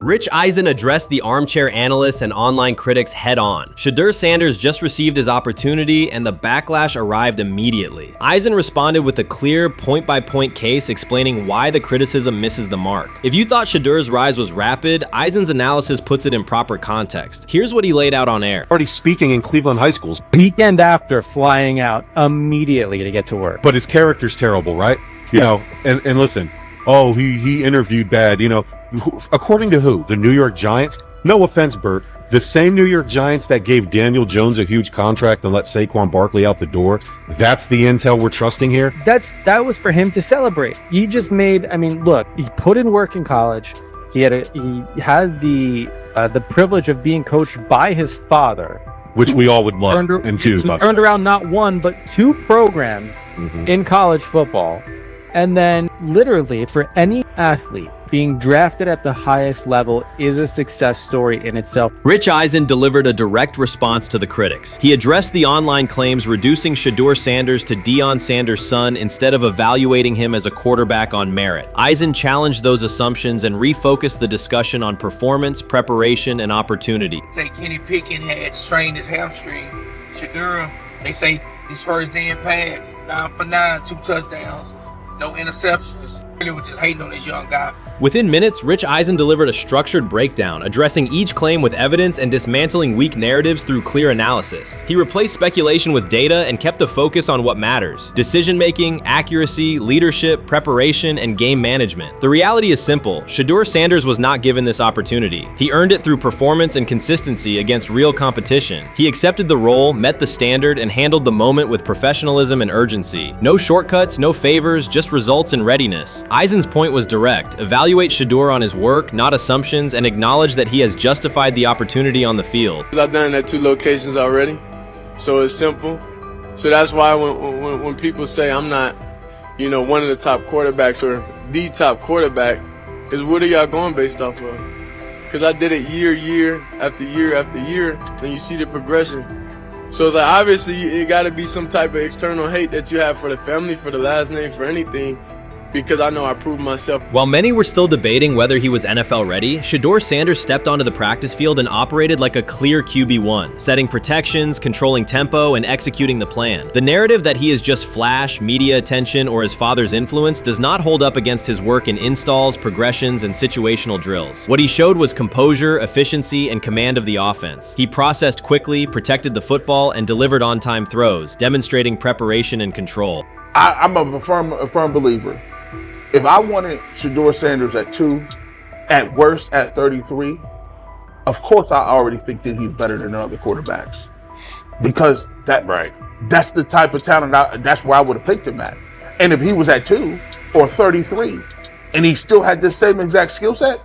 Rich Eisen addressed the armchair analysts and online critics head-on. Shedeur Sanders just received his opportunity, and the backlash arrived immediately. Eisen responded with a clear, point-by-point case explaining why the criticism misses the mark. If you thought Shedeur's rise was rapid, Eisen's analysis puts it in proper context. Here's what he laid out on air. Already speaking in Cleveland high schools. Weekend after, flying out immediately to get to work. But his character's terrible, right? You know, and listen, oh, he interviewed bad, you know. According to who? The New York Giants? No offense, Bert. The same New York Giants that gave Daniel Jones a huge contract and let Saquon Barkley out the door. That's the intel we're trusting here? That was for him to celebrate. He just made, I mean, look, he put in work in college. He had the privilege of being coached by his father. Which we all would love and do. Turned around not one, but two programs in college football. And then literally for any athlete, being drafted at the highest level is a success story in itself. Rich Eisen delivered a direct response to the critics. He addressed the online claims reducing Shedeur Sanders to Deion Sanders' son instead of evaluating him as a quarterback on merit. Eisen challenged those assumptions and refocused the discussion on performance, preparation, and opportunity. Say Kenny Pickett had strained his hamstring. Shedeur, they say his first day in pass, 9 for 9, 2 touchdowns, no interceptions. They were just hating on this young guy. Within minutes, Rich Eisen delivered a structured breakdown, addressing each claim with evidence and dismantling weak narratives through clear analysis. He replaced speculation with data and kept the focus on what matters: decision-making, accuracy, leadership, preparation, and game management. The reality is simple. Shedeur Sanders was not given this opportunity. He earned it through performance and consistency against real competition. He accepted the role, met the standard, and handled the moment with professionalism and urgency. No shortcuts, no favors, just results and readiness. Eisen's point was direct. Evaluate Shedeur on his work, not assumptions, and acknowledge that he has justified the opportunity on the field. I've done it at 2 locations already, so it's simple. So that's why when people say I'm not, you know, one of the top quarterbacks or the top quarterback, because what are y'all going based off of? Because I did it year after year after year, and you see the progression. So it's like, obviously it got to be some type of external hate that you have for the family, for the last name, for anything, because I know I proved myself. While many were still debating whether he was NFL ready, Shedeur Sanders stepped onto the practice field and operated like a clear QB1, setting protections, controlling tempo, and executing the plan. The narrative that he is just flash, media attention, or his father's influence does not hold up against his work in installs, progressions, and situational drills. What he showed was composure, efficiency, and command of the offense. He processed quickly, protected the football, and delivered on-time throws, demonstrating preparation and control. I'm a firm believer. If I wanted Shedeur Sanders at 2, at worst at 33, of course I already think that he's better than other quarterbacks. Because that's the type of talent, that's where I would have picked him at. And if he was at 2 or 33, and he still had this same exact skill set,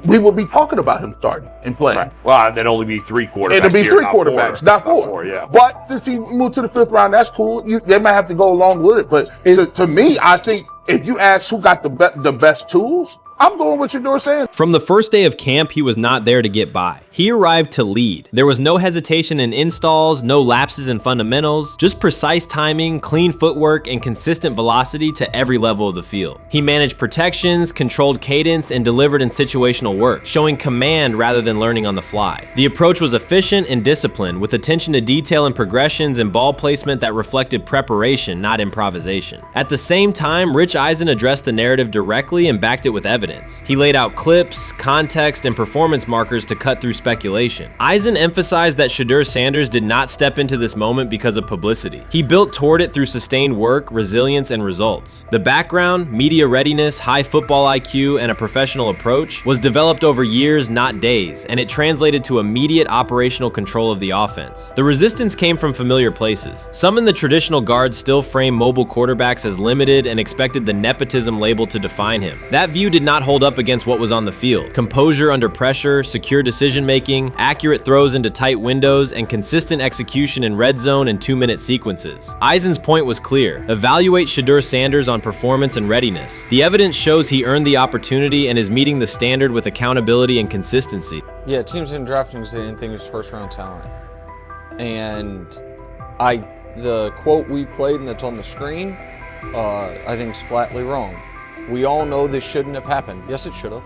we would be talking about him starting and playing. Right. Well, there'd only be 3 quarterbacks. It'd be 3 quarterbacks, not 4. Yeah. But since he moved to the 5th round, that's cool. They might have to go along with it. But to me, I think if you ask who got the best tools, I'm going with Shedeur Sanders. From the first day of camp, he was not there to get by. He arrived to lead. There was no hesitation in installs, no lapses in fundamentals, just precise timing, clean footwork, and consistent velocity to every level of the field. He managed protections, controlled cadence, and delivered in situational work, showing command rather than learning on the fly. The approach was efficient and disciplined, with attention to detail and progressions and ball placement that reflected preparation, not improvisation. At the same time, Rich Eisen addressed the narrative directly and backed it with evidence. He laid out clips, context, and performance markers to cut through speculation. Eisen emphasized that Shedeur Sanders did not step into this moment because of publicity. He built toward it through sustained work, resilience, and results. The background, media readiness, high football IQ, and a professional approach was developed over years, not days, and it translated to immediate operational control of the offense. The resistance came from familiar places. Some in the traditional guard still framed mobile quarterbacks as limited and expected the nepotism label to define him. That view did not hold up against what was on the field: composure under pressure, secure decision-making, accurate throws into tight windows, and consistent execution in red zone and 2-minute sequences. Eisen's point was clear: evaluate Shedeur Sanders on performance and readiness. The evidence shows he earned the opportunity and is meeting the standard with accountability and consistency. Yeah, teams didn't draft him because they didn't think he was first-round talent. And the quote we played and that's on the screen, I think is flatly wrong. We all know this shouldn't have happened. Yes, it should have.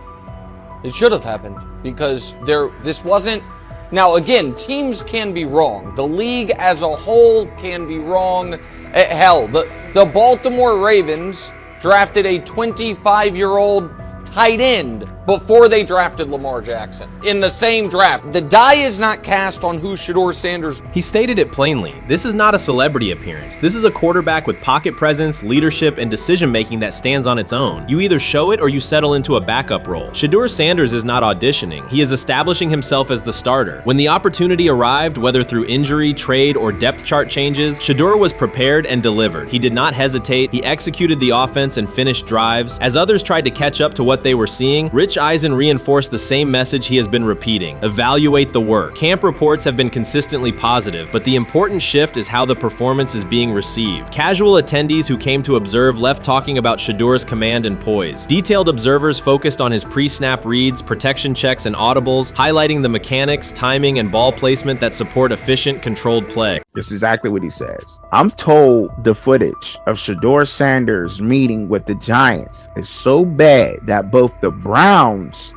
It should have happened because this wasn't. Now, again, teams can be wrong. The league as a whole can be wrong. Hell, the Baltimore Ravens drafted a 25-year-old tight end before they drafted Lamar Jackson in the same draft. The die is not cast on who Shedeur Sanders. He stated it plainly. This is not a celebrity appearance. This is a quarterback with pocket presence, leadership, and decision-making that stands on its own. You either show it or you settle into a backup role. Shedeur Sanders is not auditioning. He is establishing himself as the starter. When the opportunity arrived, whether through injury, trade, or depth chart changes, Shedeur was prepared and delivered. He did not hesitate. He executed the offense and finished drives. As others tried to catch up to what they were seeing, Rich Eisen reinforced the same message he has been repeating: evaluate the work. Camp reports have been consistently positive, but the important shift is how the performance is being received. Casual attendees who came to observe left talking about Shedeur's command and poise. Detailed observers focused on his pre-snap reads, protection checks, and audibles, highlighting the mechanics, timing, and ball placement that support efficient, controlled play. That's exactly what he says. I'm told the footage of Shedeur Sanders meeting with the Giants is so bad that both the Browns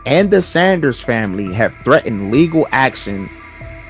and the Sanders family have threatened legal action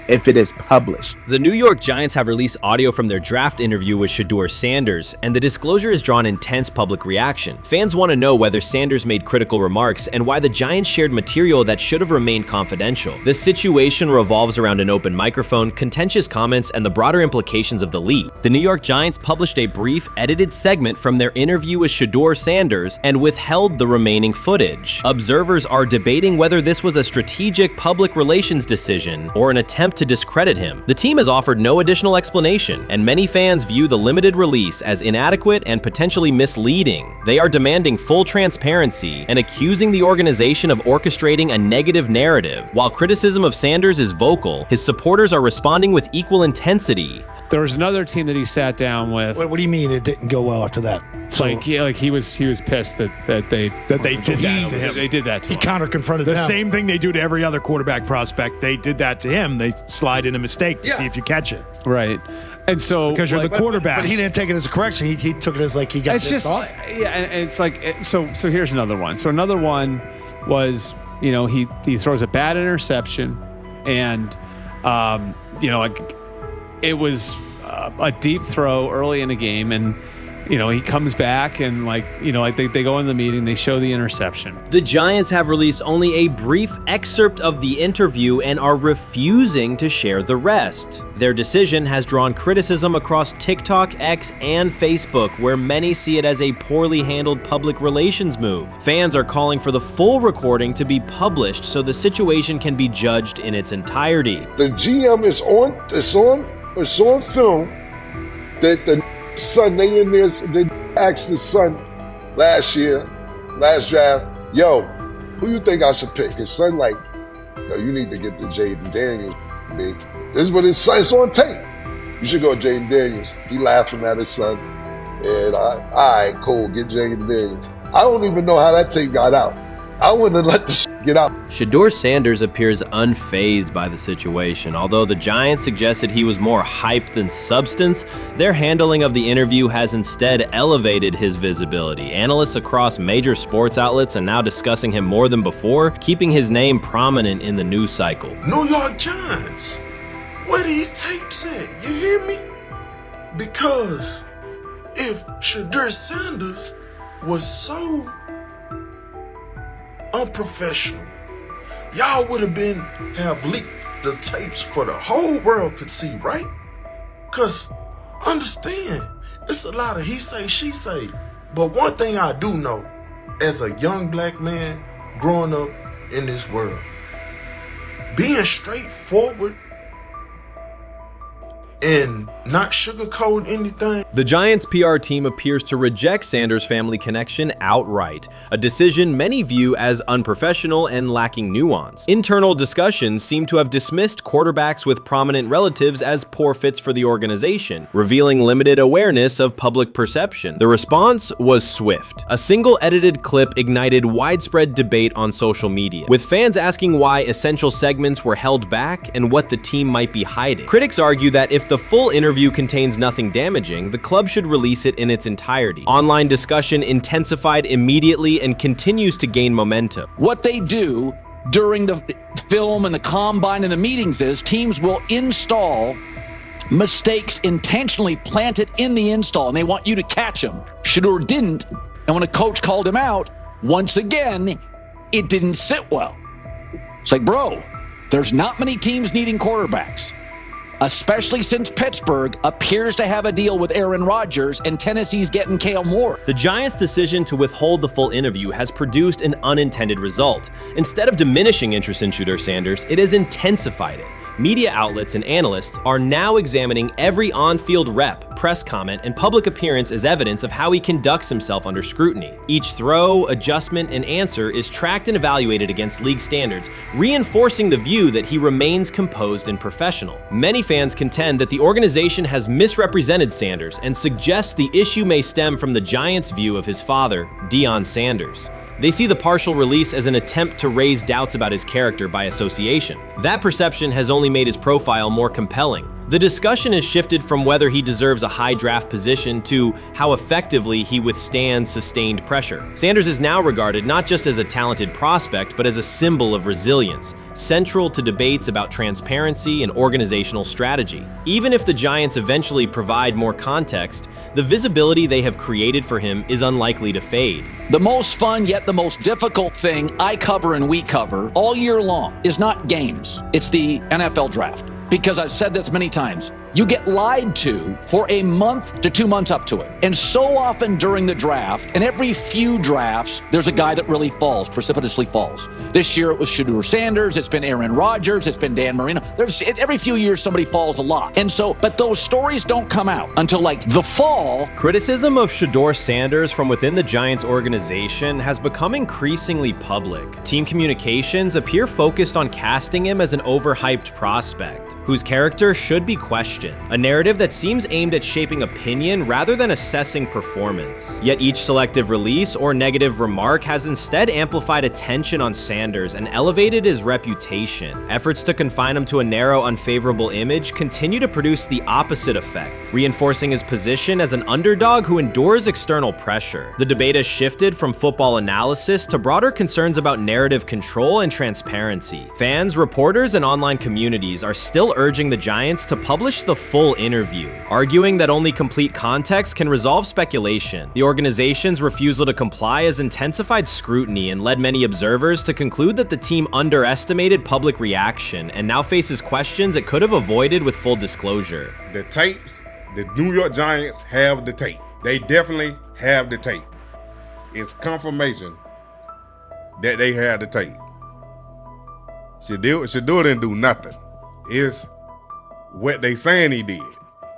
if it is published. The New York Giants have released audio from their draft interview with Shedeur Sanders, and the disclosure has drawn intense public reaction. Fans want to know whether Sanders made critical remarks and why the Giants shared material that should have remained confidential. The situation revolves around an open microphone, contentious comments, and the broader implications of the leak. The New York Giants published a brief, edited segment from their interview with Shedeur Sanders and withheld the remaining footage. Observers are debating whether this was a strategic public relations decision or an attempt to discredit him. The team has offered no additional explanation, and many fans view the limited release as inadequate and potentially misleading. They are demanding full transparency and accusing the organization of orchestrating a negative narrative. While criticism of Sanders is vocal, his supporters are responding with equal intensity. There was another team that he sat down with. What do you mean it didn't go well after that? So, he was pissed that they did that to him. They did that to him. He counter-confronted the them. same thing they do to every other quarterback prospect. They did that to him. They slide in a mistake to see if you catch it. Right. And so because you're the quarterback. But he didn't take it as a correction. He took it as like he got pissed off. Yeah, and it's like so here's another one. So another one was, he throws a bad interception, and it was a deep throw early in the game, and he comes back and they go in the meeting, they show the interception. The Giants have released only a brief excerpt of the interview and are refusing to share the rest. Their decision has drawn criticism across TikTok, X, and Facebook, where many see it as a poorly handled public relations move. Fans are calling for the full recording to be published so the situation can be judged in its entirety. The GM is on film that the son, they asked the son last draft, yo, who you think I should pick? His son like, yo, you need to get the Jaden Daniels, big. This is what his son, it's on tape. You should go Jaden Daniels. He laughing at his son. And all right, cool, get Jaden Daniels. I don't even know how that tape got out. I wouldn't have let the shit get out. Shedeur Sanders appears unfazed by the situation. Although the Giants suggested he was more hype than substance, their handling of the interview has instead elevated his visibility. Analysts across major sports outlets are now discussing him more than before, keeping his name prominent in the news cycle. New York Giants, where these tapes at? You hear me? Because if Shedeur Sanders was so unprofessional, y'all would have leaked the tapes for the whole world could see, right? Cause understand, it's a lot of he say, she say. But one thing I do know, as a young black man growing up in this world, being straightforward and not sugarcoat anything. The Giants' PR team appears to reject Sanders' family connection outright, a decision many view as unprofessional and lacking nuance. Internal discussions seem to have dismissed quarterbacks with prominent relatives as poor fits for the organization, revealing limited awareness of public perception. The response was swift. A single edited clip ignited widespread debate on social media, with fans asking why essential segments were held back and what the team might be hiding. Critics argue that if the full interview contains nothing damaging, the club should release it in its entirety. Online discussion intensified immediately and continues to gain momentum. What they do during the film and the combine and the meetings is teams will install mistakes intentionally planted in the install, and they want you to catch them. Shedeur didn't, and when a coach called him out, once again, it didn't sit well. It's like, bro, there's not many teams needing quarterbacks, especially since Pittsburgh appears to have a deal with Aaron Rodgers and Tennessee's getting Kale Moore. The Giants' decision to withhold the full interview has produced an unintended result. Instead of diminishing interest in Shedeur Sanders, it has intensified it. Media outlets and analysts are now examining every on-field rep, press comment, and public appearance as evidence of how he conducts himself under scrutiny. Each throw, adjustment, and answer is tracked and evaluated against league standards, reinforcing the view that he remains composed and professional. Many fans contend that the organization has misrepresented Sanders and suggest the issue may stem from the Giants' view of his father, Deion Sanders. They see the partial release as an attempt to raise doubts about his character by association. That perception has only made his profile more compelling. The discussion has shifted from whether he deserves a high draft position to how effectively he withstands sustained pressure. Sanders is now regarded not just as a talented prospect, but as a symbol of resilience, central to debates about transparency and organizational strategy. Even if the Giants eventually provide more context, the visibility they have created for him is unlikely to fade. The most fun yet the most difficult thing I cover and we cover all year long is not games, it's the NFL draft. Because I've said this many times, you get lied to for a month to 2 months up to it. And so often during the draft, and every few drafts, there's a guy that really falls, precipitously falls. This year it was Shedeur Sanders, it's been Aaron Rodgers, it's been Dan Marino. Every few years somebody falls a lot. And so, but those stories don't come out until like the fall. Criticism of Shedeur Sanders from within the Giants organization has become increasingly public. Team communications appear focused on casting him as an overhyped prospect, whose character should be questioned. A narrative that seems aimed at shaping opinion rather than assessing performance. Yet each selective release or negative remark has instead amplified attention on Sanders and elevated his reputation. Efforts to confine him to a narrow, unfavorable image continue to produce the opposite effect, reinforcing his position as an underdog who endures external pressure. The debate has shifted from football analysis to broader concerns about narrative control and transparency. Fans, reporters, and online communities are still urging the Giants to publish the full interview, arguing that only complete context can resolve speculation. The organization's refusal to comply has intensified scrutiny and led many observers to conclude that the team underestimated public reaction and now faces questions it could have avoided with full disclosure. The tapes, the New York Giants have the tape. They definitely have the tape. It's confirmation that they had the tape. Shedeur didn't do nothing. It's what they saying he did.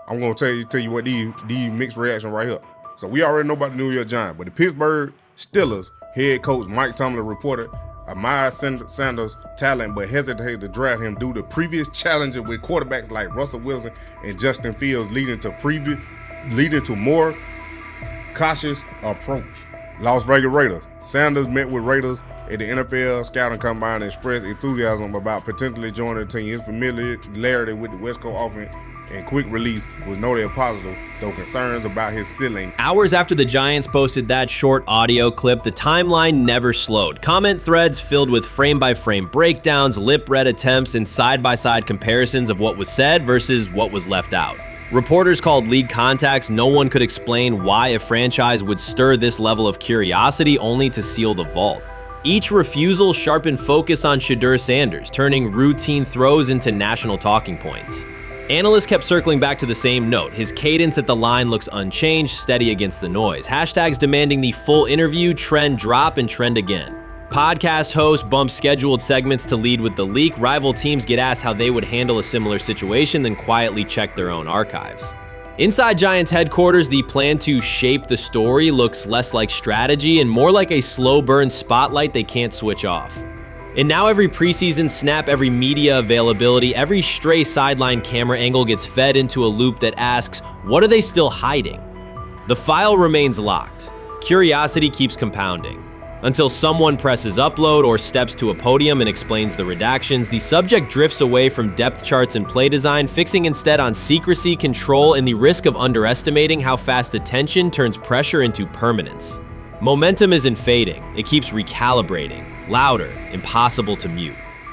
I'm gonna tell you what these mixed reaction right here. So we already know about the New York Giants, but the Pittsburgh Steelers head coach Mike Tomlin reported Miles Sanders' talent, but hesitated to draft him due to previous challenges with quarterbacks like Russell Wilson and Justin Fields, leading to more cautious approach. Las Vegas Raiders. Sanders met with Raiders at the NFL scouting combine and expressed enthusiasm about potentially joining the team. His familiarity with the West Coast offense and quick release was noted positive, though concerns about his ceiling. Hours after the Giants posted that short audio clip, the timeline never slowed. Comment threads filled with frame-by-frame breakdowns, lip-read attempts, and side-by-side comparisons of what was said versus what was left out. Reporters called league contacts. No one could explain why a franchise would stir this level of curiosity only to seal the vault. Each refusal sharpened focus on Shedeur Sanders, turning routine throws into national talking points. Analysts kept circling back to the same note. His cadence at the line looks unchanged, steady against the noise. Hashtags demanding the full interview, trend drop, and trend again. Podcast hosts bump scheduled segments to lead with the leak. Rival teams get asked how they would handle a similar situation, then quietly check their own archives. Inside Giants headquarters, the plan to shape the story looks less like strategy and more like a slow burn spotlight they can't switch off. And now every preseason snap, every media availability, every stray sideline camera angle gets fed into a loop that asks, what are they still hiding? The file remains locked. Curiosity keeps compounding. Until someone presses upload or steps to a podium and explains the redactions, the subject drifts away from depth charts and play design, fixing instead on secrecy, control, and the risk of underestimating how fast attention turns pressure into permanence. Momentum isn't fading, it keeps recalibrating. louder, impossible to mute.